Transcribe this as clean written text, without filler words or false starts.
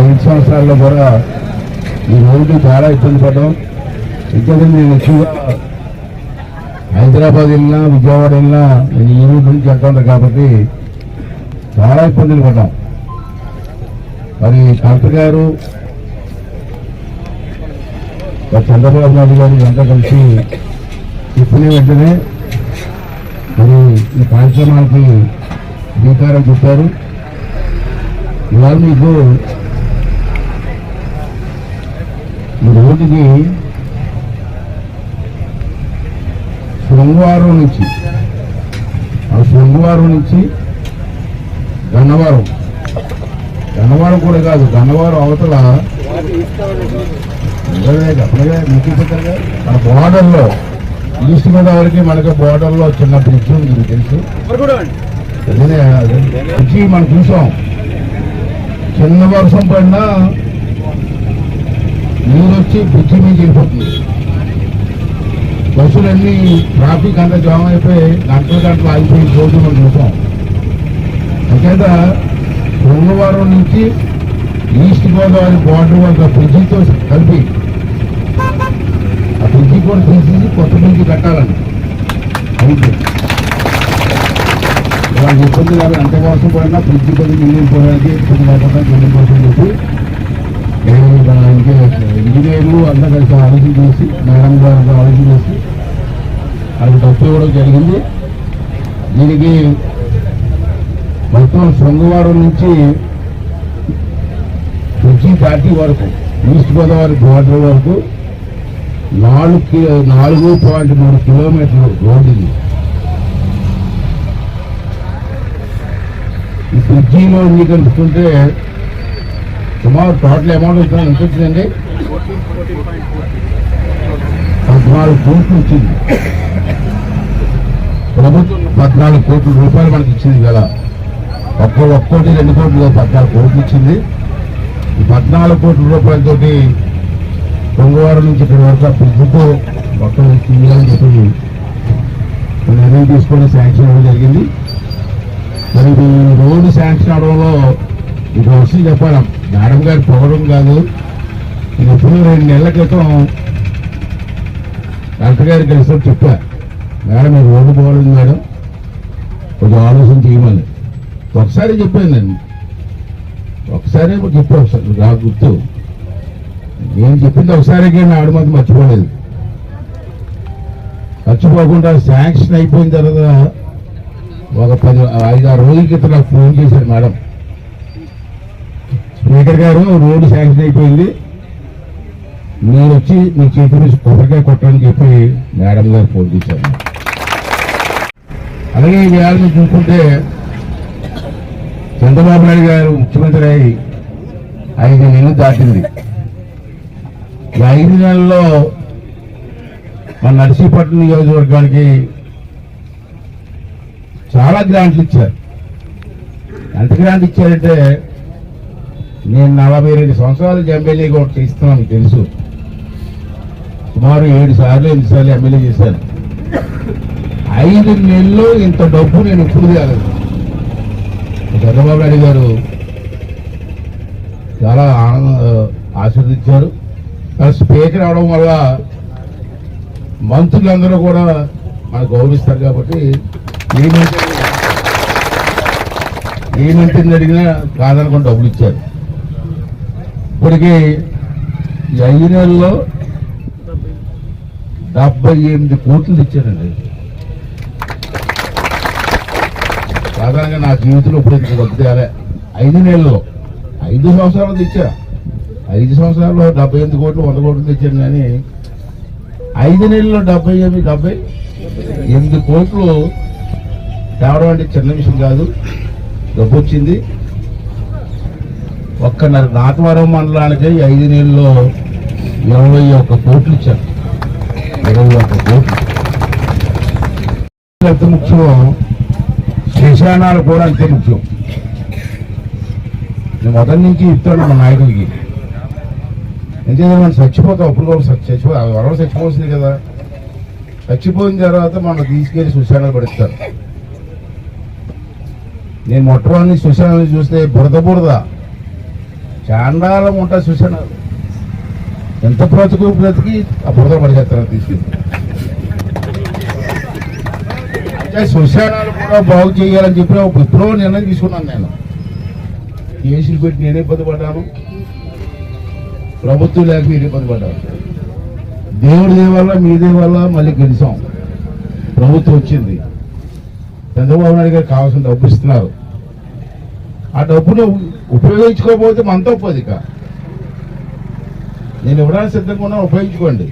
5 సంవత్సరాల్లో కూడా ఈ రోడ్డు చాలా ఇబ్బంది పడ్డాం. ఎందుకంటే నేను ఎక్కువగా హైదరాబాద్ వెళ్ళినా విజయవాడ వెళ్ళినా నేను ఈ రోడ్డు నుంచి వెళ్తాను కాబట్టి చాలా ఇబ్బందులు పడ్డాం. మరి కలెక్టర్ గారు చంద్రబాబు నాయుడు గారు అంతా కలిసి చెప్పిన వెంటనే మరి ఈ కార్యక్రమానికి శ్రీకారం చుట్టారు. ఇవాళ మీకు ఈ రోడ్డుకి శృంగవరం నుంచి గన్నవరం కూడా కాదు, గన్నవరం అవతల మన బోర్డర్లో ఈస్ట్ గోదావరికి మనకి బోర్డర్లో చిన్న బ్రిడ్జ్ ఉంది, మీకు తెలుసు. బ్రిడ్జి మనం చూసాం. చిన్న వర్షం పడినా నీరు వచ్చి బ్రిడ్జి మీద వెళ్ళిపోతుంది. బస్సులన్నీ ట్రాఫిక్ అంతా జామ్ అయిపోయి గంటలు ఆగిపోయి రోజు మనం చూసాం. అంచేత శృంగవరం నుంచి ఈస్ట్ గోదావరి బోర్డర్ వరకు బ్రిడ్జితో కలిపి ఆ బ్రిడ్జి కూడా తీసేసి కొత్త బ్రిడ్జి కట్టాలని అయితే ఇలా ఇబ్బంది కాదు. అంత కోసం పడినా బ్రిడ్జి కొద్దిగా నిండిపోవడానికి ఇబ్బంది లేకుండా బిల్డింగ్ కోసం చెప్పి ఇంజనీర్లు అంతా కలిసి ఆలోచన చేసి మేడం గారు ఆలోచన చేసి అది డబ్బు ఇవ్వడం జరిగింది. దీనికి మొత్తం శృంగవరం నుంచి బ్రిడ్జి దాటి వరకు ఈస్ట్ గోదావరి బోర్డర్ వరకు 4.3 కిలోమీటర్లు రోడ్డు ఇది. ఈ బ్రిడ్జిలో ఎన్ని కలుపుతుంటే సుమారు టోటల్ అమౌంట్ ఎంత వచ్చిందండి? 14 కోట్లు వచ్చింది. ప్రభుత్వం 14 కోట్ల రూపాయలు మనకి ఇచ్చింది కదా. ఒక్కోటి 2 కోట్లు 14 కోట్లు ఇచ్చింది. ఈ 14 కోట్ల రూపాయలతోటి శృంగవరం నుంచి ఇక్కడ వరకు బ్రిడ్జితో మొత్తం తీయాలని చెప్పి నిర్ణయం తీసుకొని శాంక్షన్ అవ్వడం జరిగింది. మరి ఈ రోడ్డు శాంక్షన్ అవడంలో ఇది వచ్చి చెప్పాలి, మేడం గారు పొగడం కాదు. ఇది ఎప్పుడు 2 నెలల క్రితం కలెక్టర్ గారికి కలిసి చెప్పా, మేడం ఈ రోడ్డు బాగుంది మేడం, కొంచెం ఆలోచన చేయమని ఒకసారి చెప్పానండి. ఒకసారి చెప్పా, నాకు గుర్తు. నేను చెప్పింది ఒకసారికి ఆడు మాత్రం మర్చిపోలేదు. మర్చిపోకుండా శాంక్షన్ అయిపోయిన తర్వాత ఒక 5-6 రోజుల క్రితం నాకు ఫోన్ చేశారు, మేడం స్పీకర్ గారు రోడ్డు శాంక్షన్ అయిపోయింది, మీరు వచ్చి మీ చేతి నుంచి కొబ్బరికాయ కొట్టని చెప్పి మేడం గారు ఫోన్ చేశారు. అలాగే ఈ వేళ చూసుకుంటే చంద్రబాబు నాయుడు గారు ముఖ్యమంత్రి అయి 5 నెలలు దాటింది. ఈ 5 నెలల్లో మన నర్సీపట్నం నియోజకవర్గానికి చాలా గ్రాంట్లు ఇచ్చారు. ఎంత గ్రాంట్ ఇచ్చారంటే, నేను 42 సంవత్సరాలు ఎమ్మెల్యేగా ఒకటి చేస్తున్నాను, మీకు తెలుసు. సుమారు 7 సార్లు 8 సార్లు ఎమ్మెల్యే చేశాను. 5 నెలల్లో ఇంత డబ్బు నేను ఎప్పుడు కాలేదు. చంద్రబాబు నాయుడు గారు చాలా ఆశీర్వదించారు. స్పీకర్ అవడం వల్ల మంత్రులందరూ కూడా మనకు గౌరవిస్తారు కాబట్టి ఏ మంత్రిని అడిగినా కాదనుకుని డబ్బులు ఇచ్చారు. ఇప్పటికీ ఈ 5 నెలల్లో 78 కోట్లు ఇచ్చారండి. సాధారణంగా నా జీవితంలో ఇప్పుడు డబ్బు తేలే. 5 నెలల్లో 5 సంవత్సరాలు తెచ్చా. 5 సంవత్సరాల్లో 78 కోట్లు 100 కోట్లు తెచ్చాను. కానీ 5 నెలల్లో 78 కోట్లు తేవడం అంటే చిన్న విషయం కాదు. డబ్బు వచ్చింది. ఒక్క నాతవరం మండలానికి 5 నెలల్లో 21 కోట్లు ఇచ్చారు. 21 కోట్లు. ఎంత ముఖ్యం, శ్మశానాలు కూడా అంతే ముఖ్యం. నేను మొదటి నుంచి ఇస్తాను మా నాయకుడికి. ఎందుకంటే మనం చచ్చిపోతాం, అప్పుడు కూడా ఎవరో చచ్చిపోతుంది కదా. చచ్చిపోయిన తర్వాత మనం తీసుకెళ్లి శ్మశానాలు పడిస్తారు. నేను మొట్టమొదటి శ్మశానాలు చూస్తే బురద చాండాలం ఉంటా చూసాను. ఎంత బ్రతికి ఆ బురద పడిచేస్తారని తీసుకెళ్ళి అంటే శ్మశానాలు కూడా బాగు చేయాలని చెప్పి ఒక విప్లవ నిర్ణయం తీసుకున్నాను. నేను కేసులు పెట్టి నేనే ఇబ్బంది పడ్డాను, ప్రభుత్వం లేక మీరు ఇబ్బంది పడ్డారు. దేవుడి దేవల్ల మీ దేవల్ల మళ్ళీ గెలిచాం, ప్రభుత్వం వచ్చింది. చంద్రబాబు నాయుడు గారు కావాల్సిన డబ్బు ఇస్తున్నారు. ఆ డబ్బును ఉపయోగించుకోకపోతే మనతో పోదు. ఇక నేను ఇవ్వడానికి సిద్ధంగా ఉన్నాను, ఉపయోగించుకోండి.